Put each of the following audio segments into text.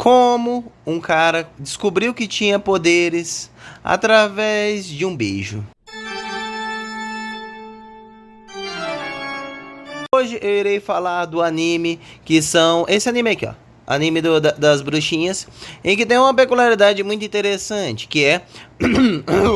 Como um cara descobriu que tinha poderes através de um beijo. Hoje eu irei falar do anime que são esse anime aqui, ó. Anime das bruxinhas, em que tem uma peculiaridade muito interessante, que é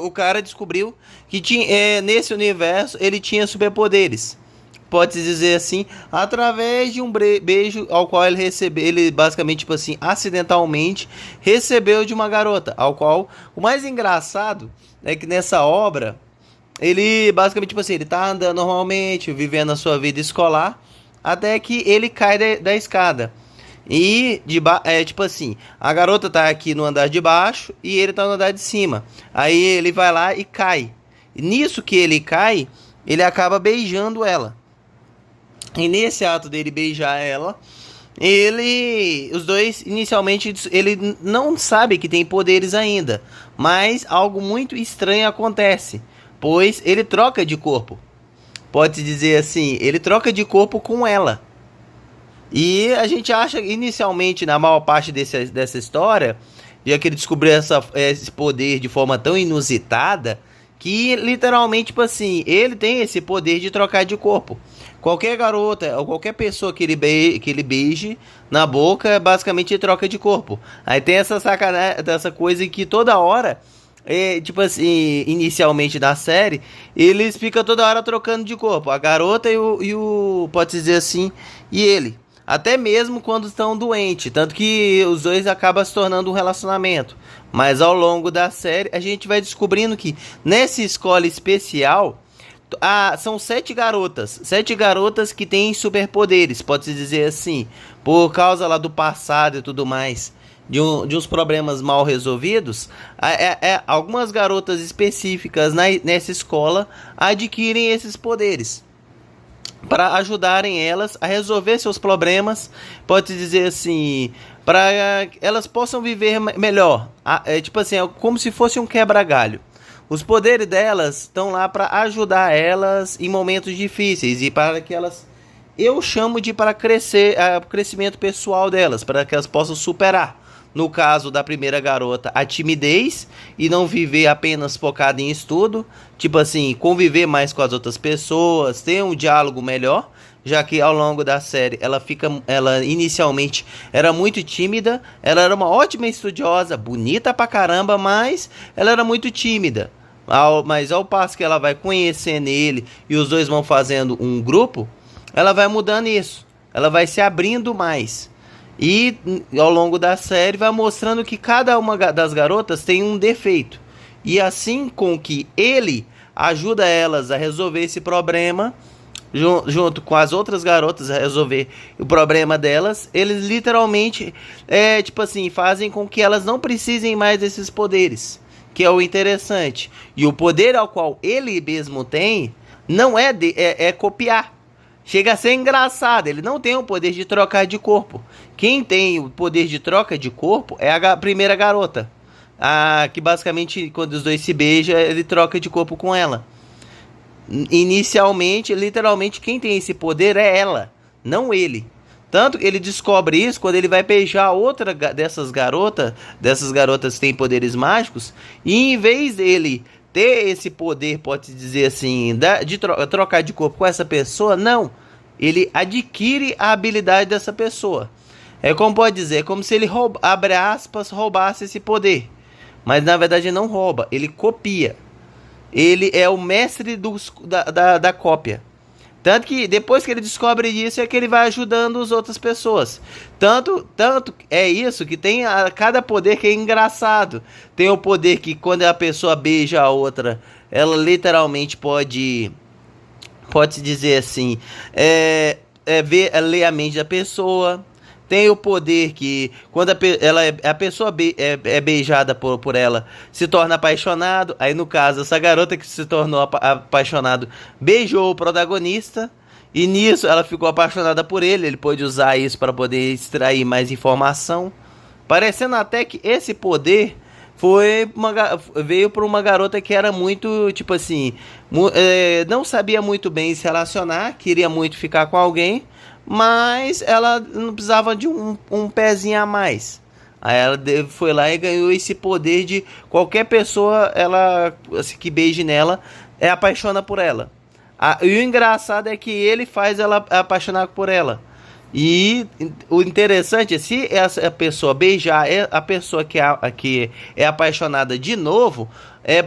o cara descobriu que tinha, nesse universo ele tinha superpoderes. Pode-se dizer assim, através de um beijo ao qual ele recebeu, ele basicamente, tipo assim, acidentalmente recebeu de uma garota, ao qual, o mais engraçado é que nessa obra, ele basicamente, tipo assim, ele tá andando normalmente, vivendo a sua vida escolar, até que ele cai da escada. E, tipo assim, a garota tá aqui no andar de baixo e ele tá no andar de cima. Aí ele vai lá e cai. E nisso que ele cai, ele acaba beijando ela. E nesse ato dele beijar ela, os dois, inicialmente, ele não sabe que tem poderes ainda. Mas algo muito estranho acontece, pois ele troca de corpo. Pode-se dizer assim, ele troca de corpo com ela. E a gente acha, inicialmente, na maior parte dessa história, já que ele descobriu esse poder de forma tão inusitada, que literalmente, tipo assim, ele tem esse poder de trocar de corpo. Qualquer garota ou qualquer pessoa que ele beije na boca, basicamente ele troca de corpo. Aí tem essa sacanagem, essa coisa que toda hora, tipo assim, inicialmente da série, eles ficam toda hora trocando de corpo. A garota pode dizer assim, e ele. Até mesmo quando estão doentes. Tanto que os dois acabam se tornando um relacionamento. Mas ao longo da série, a gente vai descobrindo que nessa escola especial, são 7 garotas. 7 garotas que têm superpoderes, pode-se dizer assim. Por causa lá do passado e tudo mais. De uns problemas mal resolvidos. Algumas garotas específicas nessa escola adquirem esses poderes para ajudarem elas a resolver seus problemas, pode dizer assim, para elas possam viver melhor. Tipo assim, é como se fosse um quebra-galho. Os poderes delas estão lá para ajudar elas em momentos difíceis e para que elas, eu chamo de para crescer, o crescimento pessoal delas, para que elas possam superar. No caso da primeira garota, a timidez e não viver apenas focada em estudo, tipo assim, conviver mais com as outras pessoas, ter um diálogo melhor, já que ao longo da série ela inicialmente era muito tímida, ela era uma ótima estudiosa, bonita pra caramba, mas ela era muito tímida. Mas ao passo que ela vai conhecendo ele e os dois vão fazendo um grupo, ela vai mudando isso, ela vai se abrindo mais. E ao longo da série vai mostrando que cada uma das garotas tem um defeito. E assim com que ele ajuda elas a resolver esse problema, junto com as outras garotas a resolver o problema delas, eles literalmente, tipo assim, fazem com que elas não precisem mais desses poderes. Que é o interessante. E o poder ao qual ele mesmo tem, não é copiar. Chega a ser engraçado, ele não tem o poder de trocar de corpo. Quem tem o poder de troca de corpo é a primeira garota. Que basicamente, quando os dois se beijam, ele troca de corpo com ela. Inicialmente, literalmente, quem tem esse poder é ela, não ele. Tanto que ele descobre isso quando ele vai beijar outra dessas garotas que têm poderes mágicos, e em vez dele ter esse poder, pode dizer assim, de trocar de corpo com essa pessoa, não. Ele adquire a habilidade dessa pessoa. É como pode dizer, é como se ele, abre aspas, roubasse esse poder. Mas na verdade ele não rouba, ele copia. Ele é o mestre da cópia. Tanto que depois que ele descobre isso é que ele vai ajudando as outras pessoas. Tanto é isso que tem cada poder que é engraçado. Tem o poder que quando a pessoa beija a outra, ela literalmente pode se dizer assim, ler a mente da pessoa. Tem o poder que quando a pessoa é beijada por ela, se torna apaixonado. Aí no caso, essa garota que se tornou apaixonado beijou o protagonista. E nisso ela ficou apaixonada por ele. Ele pôde usar isso para poder extrair mais informação. Parecendo até que esse poder veio para uma garota que era muito, tipo assim, não sabia muito bem se relacionar, queria muito ficar com alguém, mas ela não precisava de um pezinho a mais. Aí ela foi lá e ganhou esse poder de qualquer pessoa ela assim, que beije nela apaixona por ela. E o engraçado é que ele faz ela apaixonar por ela. E o interessante é se essa pessoa beijar a pessoa que é apaixonada de novo,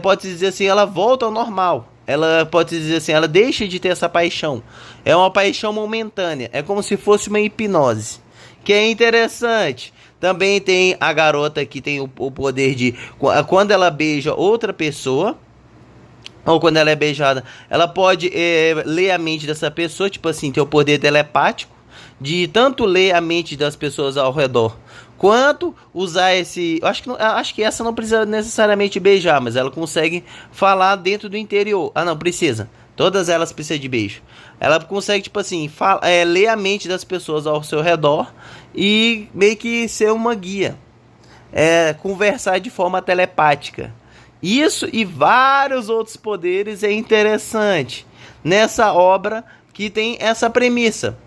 pode dizer assim, ela volta ao normal. Ela pode dizer assim, ela deixa de ter essa paixão. É uma paixão momentânea. É como se fosse uma hipnose. Que é interessante. Também tem a garota que tem o poder de quando ela beija outra pessoa ou quando ela é beijada, ela pode ler a mente dessa pessoa, tipo assim, ter o poder telepático de tanto ler a mente das pessoas ao redor, quanto usar esse. Acho que essa não precisa necessariamente beijar, mas ela consegue falar dentro do interior. Ah, não, precisa. Todas elas precisam de beijo. Ela consegue, tipo assim, ler a mente das pessoas ao seu redor e meio que ser uma guia. Conversar de forma telepática. Isso e vários outros poderes é interessante nessa obra que tem essa premissa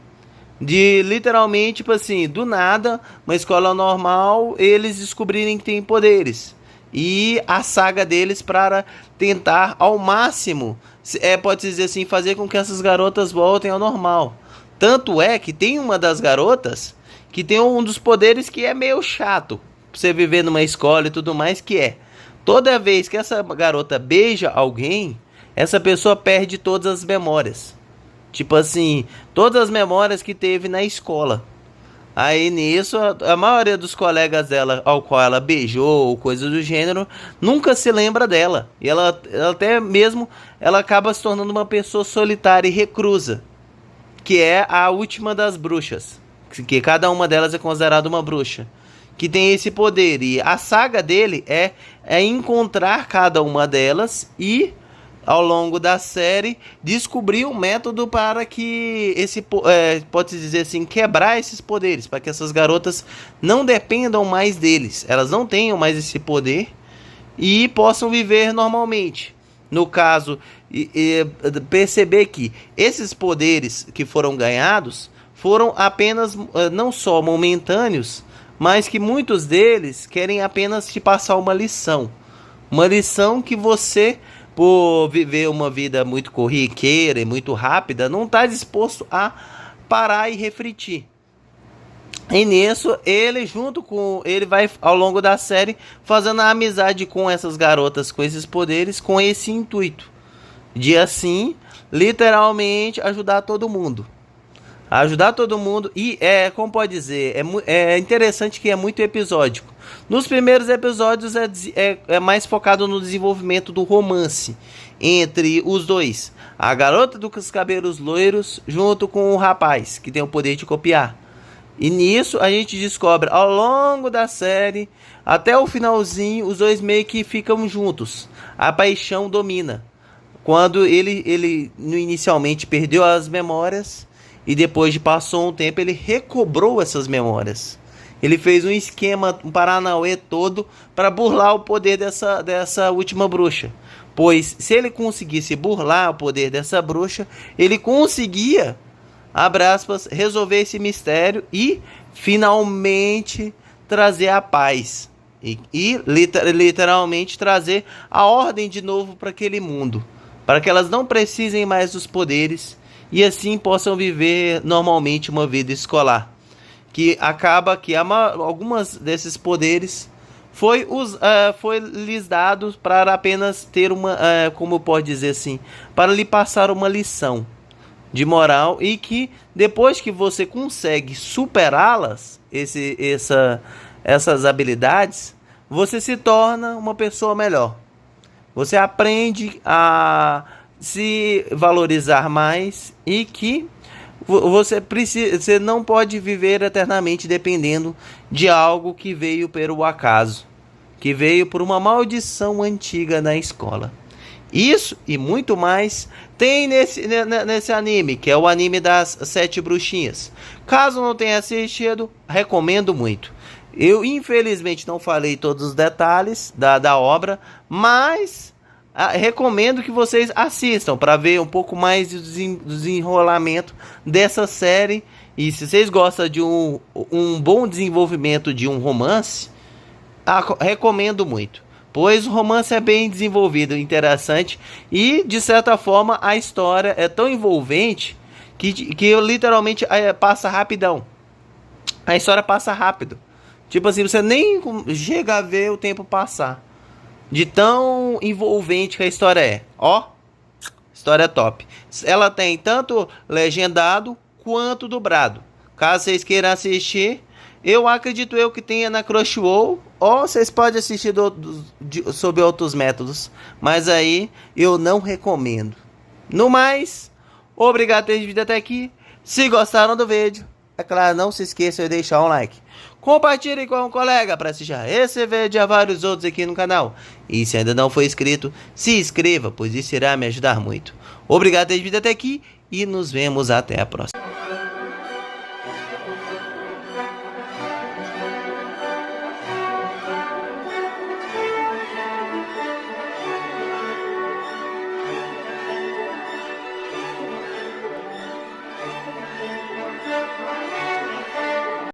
de literalmente, tipo assim, do nada, uma escola normal, eles descobrirem que tem poderes. E a saga deles para tentar ao máximo, pode dizer assim, fazer com que essas garotas voltem ao normal. Tanto é que tem uma das garotas que tem um dos poderes que é meio chato, pra você viver numa escola e tudo mais, que é toda vez que essa garota beija alguém, essa pessoa perde todas as memórias. Tipo assim, todas as memórias que teve na escola. Aí nisso, a maioria dos colegas dela, ao qual ela beijou ou coisa do gênero, nunca se lembra dela. E ela até mesmo, ela acaba se tornando uma pessoa solitária e reclusa. Que é a última das bruxas. Que cada uma delas é considerada uma bruxa. Que tem esse poder. E a saga dele é encontrar cada uma delas e, ao longo da série, descobrir um método para que pode dizer assim, quebrar esses poderes, para que essas garotas não dependam mais deles, elas não tenham mais esse poder e possam viver normalmente. No caso, perceber que esses poderes que foram ganhados foram apenas não só momentâneos, mas que muitos deles querem apenas te passar uma lição. Uma lição que você, por viver uma vida muito corriqueira e muito rápida, não está disposto a parar e refletir. E nisso, ele vai ao longo da série fazendo a amizade com essas garotas, com esses poderes, com esse intuito de assim, literalmente, ajudar todo mundo. Ajudar todo mundo e como pode dizer, é interessante que é muito episódico. Nos primeiros episódios é mais focado no desenvolvimento do romance entre os dois. A garota dos cabelos loiros junto com o rapaz que tem o poder de copiar. E nisso a gente descobre ao longo da série, até o finalzinho, os dois meio que ficam juntos. A paixão domina. Quando ele inicialmente perdeu as memórias e depois de passou um tempo ele recobrou essas memórias. Ele fez um esquema, um paranauê todo para burlar o poder dessa última bruxa. Pois se ele conseguisse burlar o poder dessa bruxa, ele conseguia, abre aspas, resolver esse mistério e finalmente trazer a paz. E literalmente trazer a ordem de novo para aquele mundo. Para que elas não precisem mais dos poderes e assim possam viver normalmente uma vida escolar. Que acaba que algumas desses poderes foi lhes dados para apenas ter uma, como pode dizer assim, para lhe passar uma lição de moral e que depois que você consegue superá-las, essas habilidades, você se torna uma pessoa melhor. Você aprende a se valorizar mais e que você não pode viver eternamente dependendo de algo que veio pelo acaso, que veio por uma maldição antiga na escola. Isso e muito mais tem nesse anime, que é o anime das 7 bruxinhas. Caso não tenha assistido, recomendo muito. Eu infelizmente não falei todos os detalhes da obra, mas recomendo que vocês assistam para ver um pouco mais do desenrolamento dessa série. E se vocês gostam de um bom desenvolvimento de um romance, recomendo muito, pois o romance é bem desenvolvido, interessante e, de certa forma, a história é tão envolvente que eu literalmente passa rapidão. A história passa rápido. Tipo assim, você nem chega a ver o tempo passar. De tão envolvente que a história é. Ó, história top. Ela tem tanto legendado quanto dublado. Caso vocês queiram assistir, eu acredito que tenha na Crunchyroll. Ou vocês podem assistir sob outros métodos. Mas aí eu não recomendo. No mais, obrigado por ter vindo até aqui. Se gostaram do vídeo, é claro, não se esqueçam de deixar um like. Compartilhe com um colega para assistir esse vídeo e vários outros aqui no canal. E se ainda não for inscrito, se inscreva, pois isso irá me ajudar muito. Obrigado por ter vindo até aqui e nos vemos até a próxima.